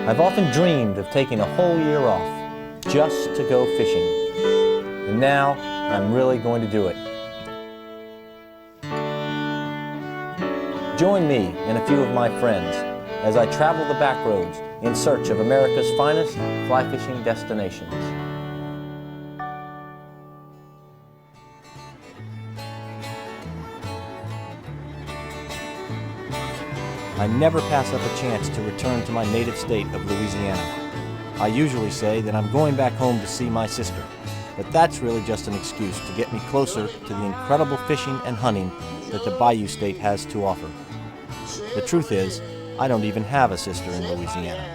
I've often dreamed of taking a whole year off just to go fishing. And now I'm really going to do it. Join me and a few of my friends as I travel the back roads in search of America's finest fly fishing destinations. I never pass up a chance to return to my native state of Louisiana. I usually say that I'm going back home to see my sister, but that's really just an excuse to get me closer to the incredible fishing and hunting that the Bayou State has to offer. The truth is, I don't even have a sister in Louisiana.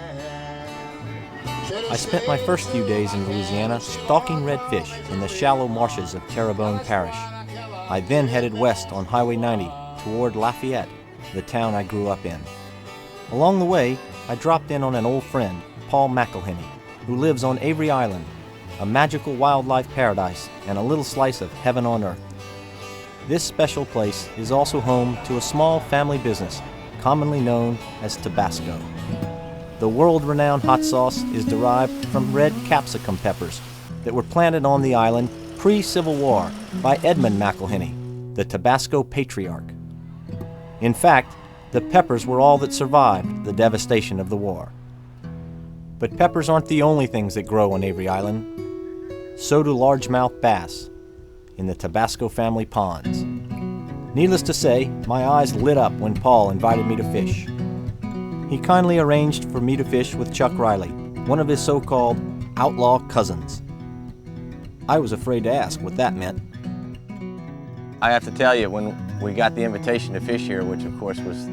I spent my first few days in Louisiana stalking redfish in the shallow marshes of Terrebonne Parish. I then headed west on Highway 90 toward Lafayette, the town I grew up in. Along the way, I dropped in on an old friend, Paul McIlhenny, who lives on Avery Island, a magical wildlife paradise and a little slice of heaven on earth. This special place is also home to a small family business, commonly known as Tabasco. The world-renowned hot sauce is derived from red capsicum peppers that were planted on the island pre-Civil War by Edmund McIlhenny, the Tabasco patriarch. In fact, the peppers were all that survived the devastation of the war. But peppers aren't the only things that grow on Avery Island. So do largemouth bass in the Tabasco family ponds. Needless to say, my eyes lit up when Paul invited me to fish. He kindly arranged for me to fish with Chuck Riley, one of his so-called outlaw cousins. I was afraid to ask what that meant. I have to tell you, when we got the invitation to fish here, which of course was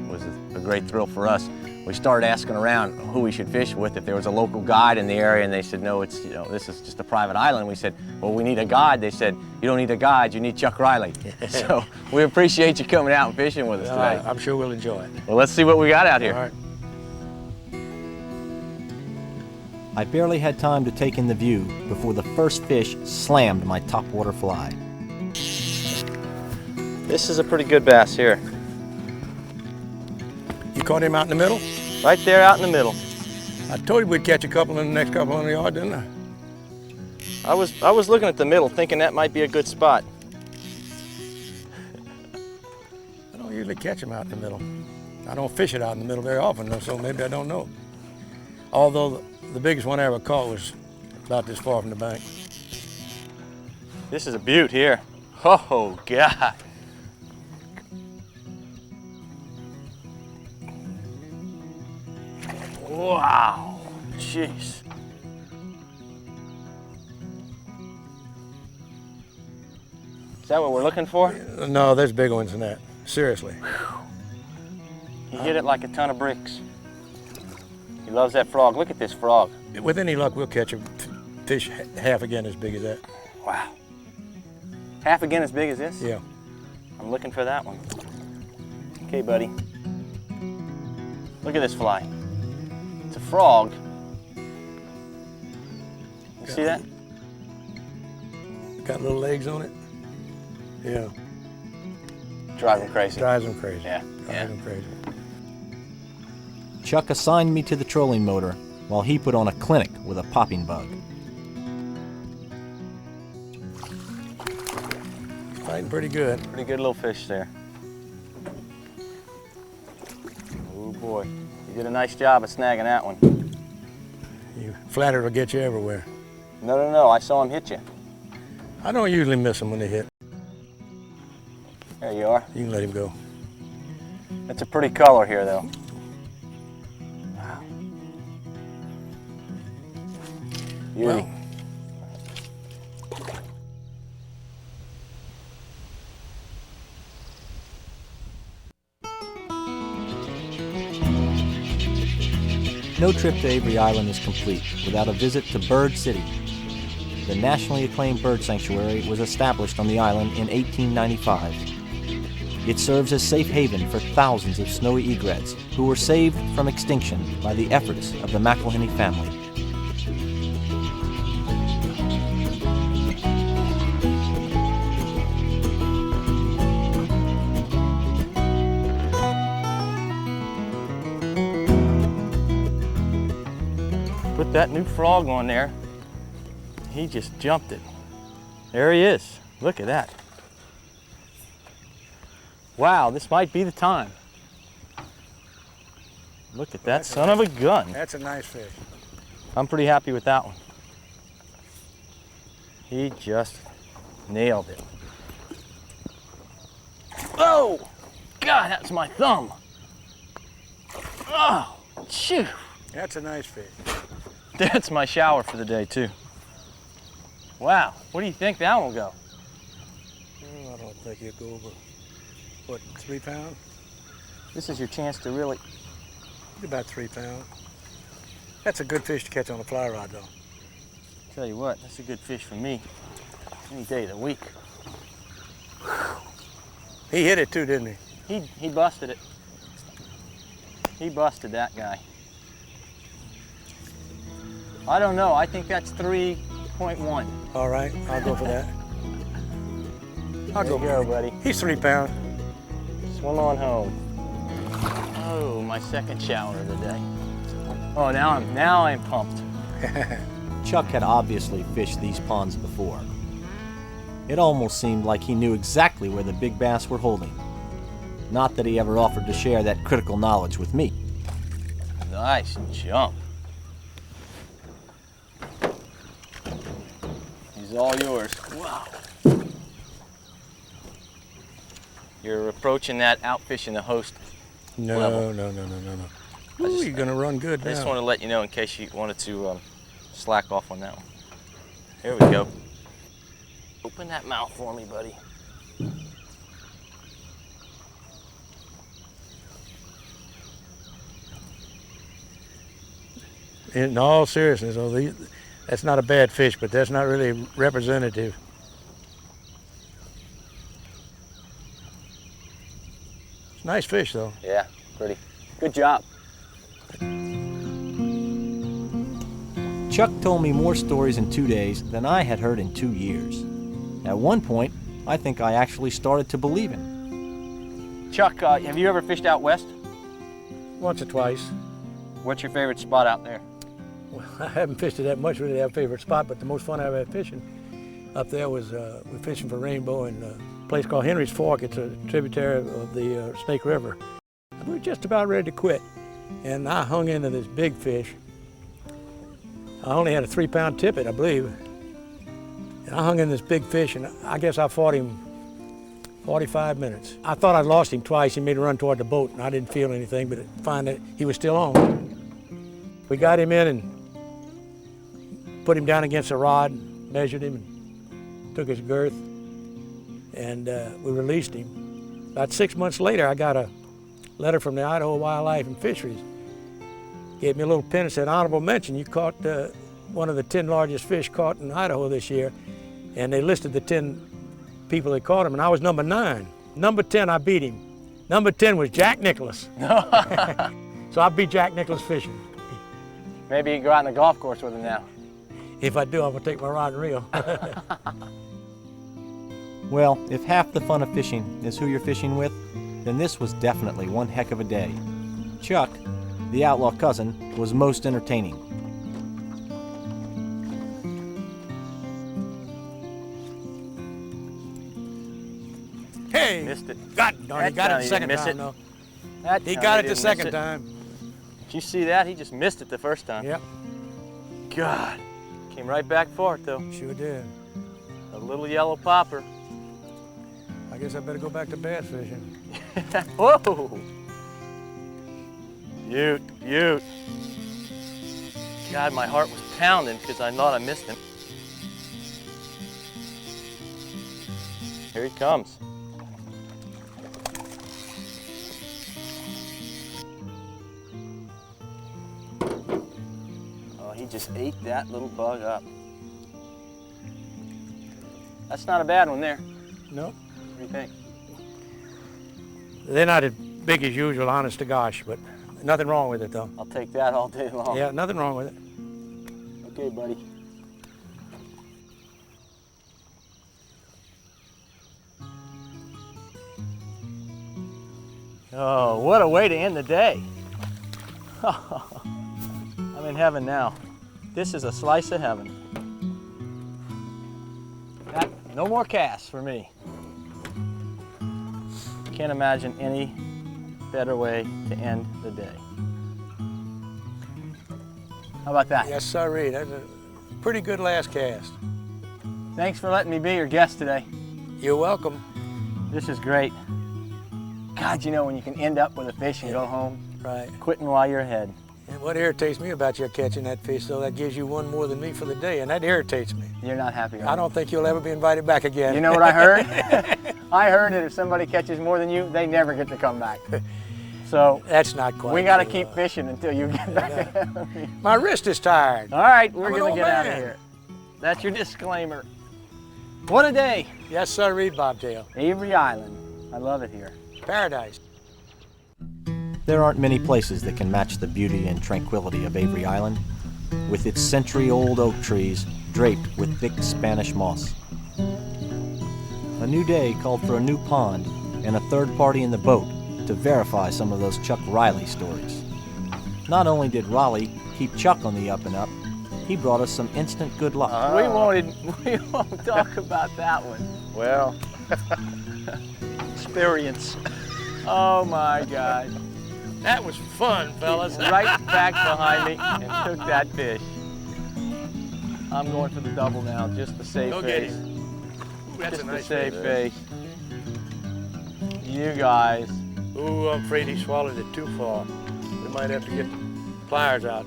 a great thrill for us, we started asking around who we should fish with, if there was a local guide in the area, and they said, no, it's, this is just a private island. We said, well, we need a guide. They said, you don't need a guide, you need Chuck Riley. So we appreciate you coming out and fishing with us today. I'm sure we'll enjoy it. Well, let's see what we got out here. All right. I barely had time to take in the view before the first fish slammed my topwater fly. This is a pretty good bass here. You caught him out in the middle? Right there out in the middle. I told you we'd catch a couple in the next couple on the yard, didn't I? I was looking at the middle thinking that might be a good spot. I don't usually catch them out in the middle. I don't fish it out in the middle very often, though, so maybe I don't know. Although the biggest one I ever caught was about this far from the bank. This is a beaut here. Oh, God. Wow, jeez. Is that what we're looking for? No, there's bigger ones than that. Seriously. He hit it like a ton of bricks. He loves that frog. Look at this frog. With any luck, we'll catch a fish half again as big as that. Wow. Half again as big as this? Yeah. I'm looking for that one. Okay, buddy. Look at this fly. It's a frog. You see that? Got little legs on it? Yeah. Drives him crazy. Drives them crazy. Yeah. Drives them crazy. Chuck assigned me to the trolling motor while he put on a clinic with a popping bug. Fighting pretty good. Pretty good little fish there. Oh boy, you did a nice job of snagging that one. You flatter will get you everywhere. No, I saw him hit you. I don't usually miss them when they hit. There you are. You can let him go. That's a pretty color here though. Wow. Beauty. Well, no trip to Avery Island is complete without a visit to Bird City. The nationally acclaimed bird sanctuary was established on the island in 1895. It serves as safe haven for thousands of snowy egrets who were saved from extinction by the efforts of the McIlhenny family. put that new frog on there. He just jumped it. There he is. Look at that. Wow, this might be the time. Look at that son of a gun. That's a nice fish. I'm pretty happy with that one. He just nailed it. Oh, God, that's my thumb. Oh, shoot. That's a nice fish. That's my shower for the day, too. Wow, what do you think that one will go? Oh, I don't think it'll go over, what, 3 pounds? This is your chance to really... About 3 pounds. That's a good fish to catch on a fly rod, though. Tell you what, that's a good fish for me. Any day of the week. He hit it too, didn't he? He busted it. He busted that guy. I don't know, I think that's 3.1. All right, I'll go for that. I'll There you go, buddy. He's 3 pounds. Swim on home. Oh, my second shower of the day. Oh, now I'm pumped. Chuck had obviously fished these ponds before. It almost seemed like he knew exactly where the big bass were holding. Not that he ever offered to share that critical knowledge with me. Nice jump. He's all yours. Wow. You're approaching that outfishing the host level. No. Ooh, you're gonna run good now. I just want to let you know in case you wanted to slack off on that one. Here we go. Open that mouth for me, buddy. In all seriousness, though, that's not a bad fish, but that's not really representative. It's a nice fish, though. Yeah, pretty. Good job. Chuck told me more stories in 2 days than I had heard in 2 years. At one point, I think I actually started to believe him. Chuck, have you ever fished out west? Once or twice. What's your favorite spot out there? Well, I haven't fished it that much, really have a favorite spot, but the most fun I've had fishing up there was we're fishing for rainbow in a place called Henry's Fork. It's a tributary of the Snake River. We were just about ready to quit, and I hung into this big fish. I only had a 3 pound tippet, I believe. And I hung in this big fish, and I guess I fought him 45 minutes. I thought I'd lost him twice. He made a run toward the boat, and I didn't feel anything, but find that he was still on. We got him in and put him down against a rod, measured him, and took his girth, and we released him. About 6 months later, I got a letter from the Idaho Wildlife and Fisheries. Gave me a little pin and said, "Honorable mention, you caught one of the 10 largest fish caught in Idaho this year." And they listed the 10 people that caught him, and I was number 9. Number 10, I beat him. Number 10 was Jack Nicholas. So I beat Jack Nicholas fishing. Maybe you can go out on the golf course with him now. If I do, I'm gonna take my rod and reel. Well, if half the fun of fishing is who you're fishing with, then this was definitely one heck of a day. Chuck, the outlaw cousin, was most entertaining. Hey! Missed it. God darn, he got it the second time, though. He got it the second time. Did you see that? He just missed it the first time. Yep. God. Came right back for it, though. Sure did. A little yellow popper. I guess I better go back to bass fishing. Whoa! Beaut. God, my heart was pounding because I thought I missed him. Here he comes. Oh, he just ate that little bug up. That's not a bad one there. No. What do you think? They're not as big as usual, honest to gosh, but nothing wrong with it, though. I'll take that all day long. Yeah, nothing wrong with it. Okay, buddy. Oh, what a way to end the day. I'm in heaven now. This is a slice of heaven. No more casts for me. Can't imagine any better way to end the day. How about that? Yes, sirree. That's a pretty good last cast. Thanks for letting me be your guest today. You're welcome. This is great. God, you know when you can end up with a fish and go home, Right. quitting while you're ahead. And what irritates me about you catching that fish, though, that gives you one more than me for the day, and that irritates me. You're not happy, are I you? don't think you'll ever be invited back again. You know what I heard? I heard that if somebody catches more than you, they never get to come back. So That's not quite we got to true, keep fishing until you get back. My wrist is tired. All right, we're I'm an going old to get out of man. here. That's your disclaimer. What a day. Yes, sirree, Bobtail. Avery Island. I love it here. Paradise. There aren't many places that can match the beauty and tranquility of Avery Island, with its century-old oak trees draped with thick Spanish moss. A new day called for a new pond and a third party in the boat to verify some of those Chuck Riley stories. Not only did Raleigh keep Chuck on the up and up, he brought us some instant good luck. We won't talk about that one. Well, experience. Oh my God. That was fun, fellas. Right back behind me and took that fish. I'm going for the double now, just to save Go get face. him. Ooh, that's Just a to nice save fish. face. You guys. Ooh, I'm afraid he swallowed it too far. We might have to get the pliers out,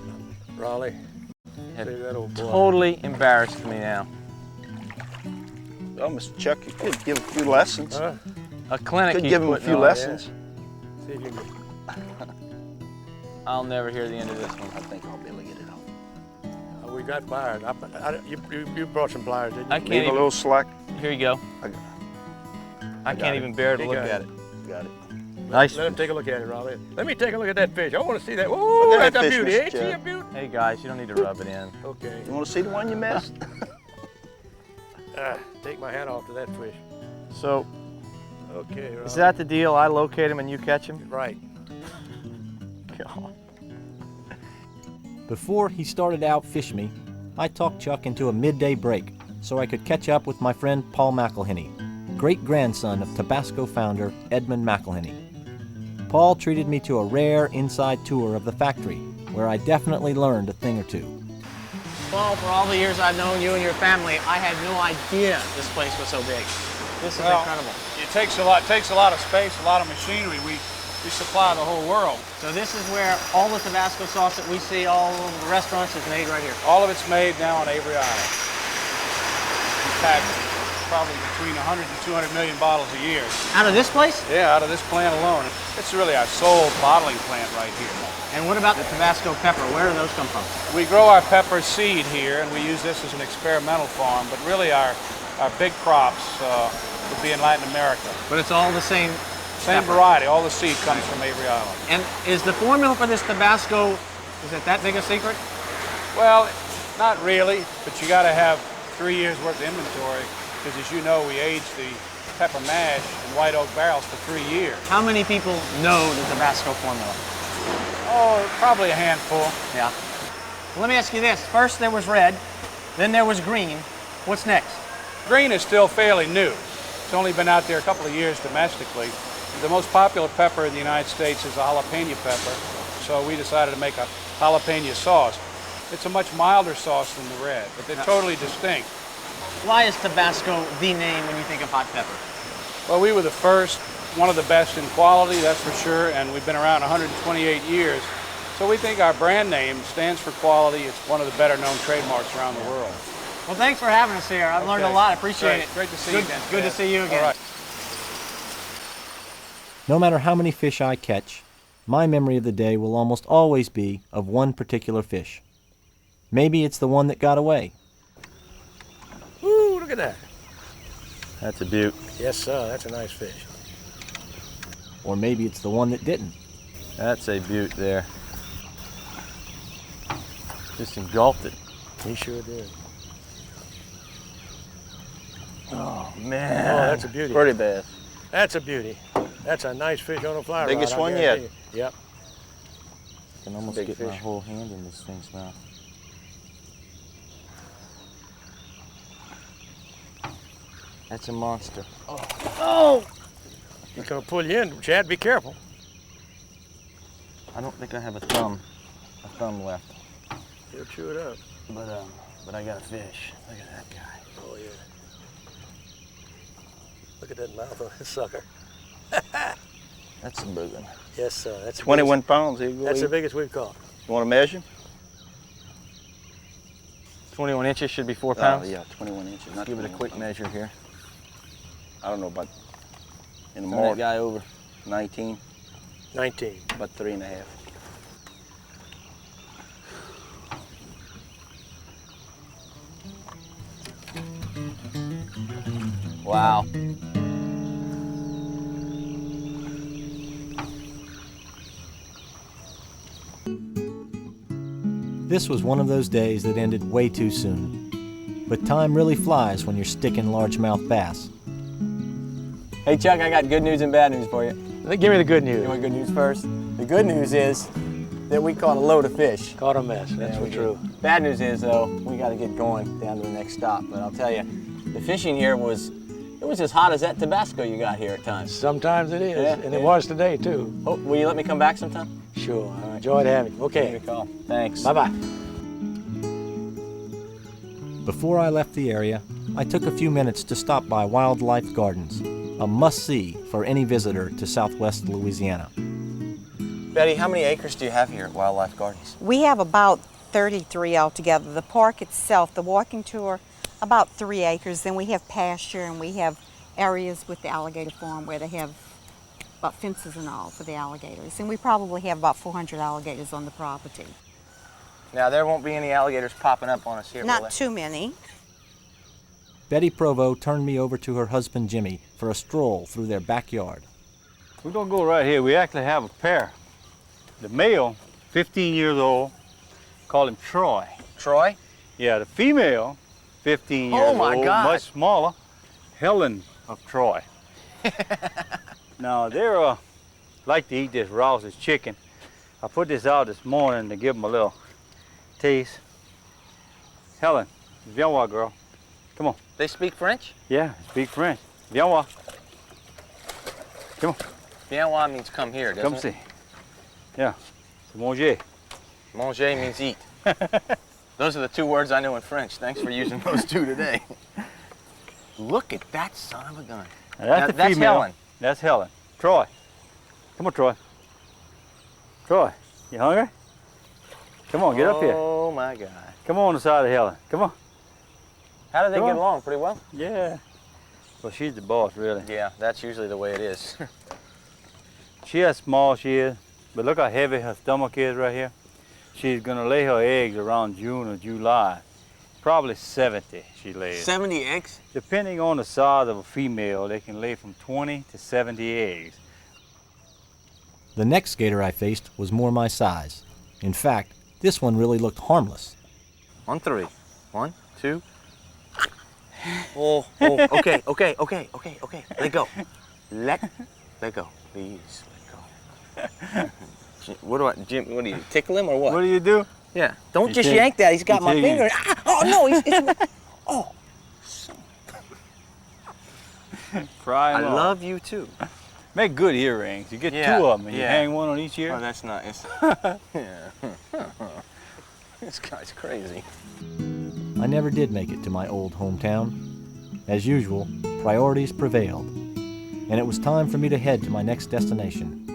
Raleigh. Save that old boy. Totally embarrassed me now. Well, Mr. Chuck, you could give a few lessons. Huh? A clinic Could he's give him a putting few on. lessons. See if you can. I'll never hear the end of this one. I think I'll be able to get it off. We got pliers. You brought some pliers, didn't you? I can't Leave a even. little slack. Here you go. I got can't it. even bear to You look got at it. it. Got it. Nice. Let him take a look at it, Raleigh. Let me take a look at that fish. I want to see that. Look Ooh, at that's that a fish, beauty. Mr. Ain't she Chuck. a beauty? Hey guys, you don't need to rub it in. Okay. You want to see the one you missed? Take my hat off to that fish. So, Okay, Raleigh. is that the deal? I locate him and you catch him? Right. God. Before he started out fish me, I talked Chuck into a midday break so I could catch up with my friend Paul McIlhenny, great-grandson of Tabasco founder Edmund McIlhenny. Paul treated me to a rare inside tour of the factory, where I definitely learned a thing or two. Paul, for all the years I've known you and your family, I had no idea this place was so big. This is incredible. It takes a lot of space, a lot of machinery. We supply the whole world. So this is where all the Tabasco sauce that we see all over the restaurants is made right here. All of it's made now on Avery Island. In fact, probably between 100 and 200 million bottles a year. Out of this place? Yeah, out of this plant alone. It's really our sole bottling plant right here. And what about the Tabasco pepper? Where do those come from? We grow our pepper seed here, and we use this as an experimental farm, but really our big crops would be in Latin America. But it's all the same Same pepper. variety. All the seed comes from Avery Island. And is the formula for this Tabasco, is it that big a secret? Well, not really, but you got to have 3 years worth of inventory, because as you know, we age the pepper mash in white oak barrels for 3 years. How many people know the Tabasco formula? Oh, probably a handful. Yeah. Well, let me ask you this. First there was red, then there was green. What's next? Green is still fairly new. It's only been out there a couple of years domestically. The most popular pepper in the United States is a jalapeno pepper, so we decided to make a jalapeno sauce. It's a much milder sauce than the red, but they're totally distinct. Why is Tabasco the name when you think of hot pepper? Well, we were the first, one of the best in quality, that's for sure, and we've been around 128 years. So we think our brand name stands for quality. It's one of the better known trademarks around the world. Well, thanks for having us here. I've learned a Okay. lot. I appreciate Great. it. Great to see you again. Good to see you again. All right. No matter how many fish I catch, my memory of the day will almost always be of one particular fish. Maybe it's the one that got away. Ooh, look at that. That's a beaut. Yes, sir. That's a nice fish. Or maybe it's the one that didn't. That's a beaut there. Just engulfed it. He sure did. Oh, Oh, man. that's a beauty. Pretty bad. That's a beauty. That's a nice fish on a fly rod. Biggest I one guarantee yet. you. Yep. I can almost Big get my fish. whole hand in this thing's mouth. That's a monster. Oh! He's gonna pull you in, Chad. Be careful. I don't think I have a thumb left. He'll chew it up. But I got a fish. Look at that guy. Oh yeah. Look at that mouth on this sucker. That's a big one. Yes, sir. That's 21 pounds. Here you go. That's the Eve. biggest we've caught. You want to measure? 21 inches should be 4 pounds. Oh, yeah, 21 inches. Not Give it a 21 quick pounds. measure here. I don't know about in the Turn that morning. guy over. 19, 19. about 3.5. Wow. This was one of those days that ended way too soon. But time really flies when you're sticking largemouth bass. Hey Chuck, I got good news and bad news for you. Give me the good news. You want good news first? The good news is that we caught a load of fish. Caught a mess. That's Yeah, for we true. did. Bad news is though, we got to get going down to the next stop. But I'll tell you, the fishing here was as hot as that Tabasco you got here at times. Sometimes it is, Yeah, and yeah. it was today too. Oh, will you let me come back sometime? Sure. I enjoyed having you. Give me Okay. a call. Thanks. Bye-bye. Before I left the area, I took a few minutes to stop by Wildlife Gardens, a must-see for any visitor to Southwest Louisiana. Betty, how many acres do you have here at Wildlife Gardens? We have about 33 altogether. The park itself, the walking tour, about 3 acres. Then we have pasture and we have areas with the alligator farm where they have about fences and all for the alligators. And we probably have about 400 alligators on the property. Now, there won't be any alligators popping up on us here, will Not there? too many. Betty Provo turned me over to her husband Jimmy for a stroll through their backyard. We're gonna go right here. We actually have a pair. The male, 15 years old, call him Troy. Troy? Yeah, the female, 15 years Oh my old, God. much smaller, Helen of Troy. Now they're like to eat this Rouse's chicken. I put this out this morning to give them a little taste. Helen, viens voir, girl. Come on. They speak French? Yeah, speak French. Viens voir. Come on. Bien voir means come here, doesn't Come it? see. Yeah. C'est manger. Manger means eat. Those are the 2 words I know in French. Thanks for using those 2 today. Look at that son of a gun. Now, that's Now, the that's female. Helen. That's Helen. Troy. Come on, Troy. Troy, you hungry? Come on, get up here. Oh my God. Come on the side of Helen. Come on. How do they Come get on. along? Pretty well? Yeah. Well, she's the boss, really. Yeah, that's usually the way it is. She is small, she is. But look how heavy her stomach is right here. She's gonna lay her eggs around June or July. Probably 70 she lays. 70 eggs? Depending on the size of a female, they can lay from 20 to 70 eggs. The next gator I faced was more my size. In fact, this one really looked harmless. On 3. 1, 2. Oh, okay. Let go. Let go. Please, let go. Jim, what do you, tickle him or what? What do you do? Yeah. Don't You just take- yank that. He's got you my take finger. it. Ah, oh, no. It's oh. Fry 'em I up. love you too. Make good earrings. You get Yeah, 2 of them and you yeah. hang one on each ear. Oh, that's nice. Yeah. This guy's crazy. I never did make it to my old hometown. As usual, priorities prevailed, and it was time for me to head to my next destination.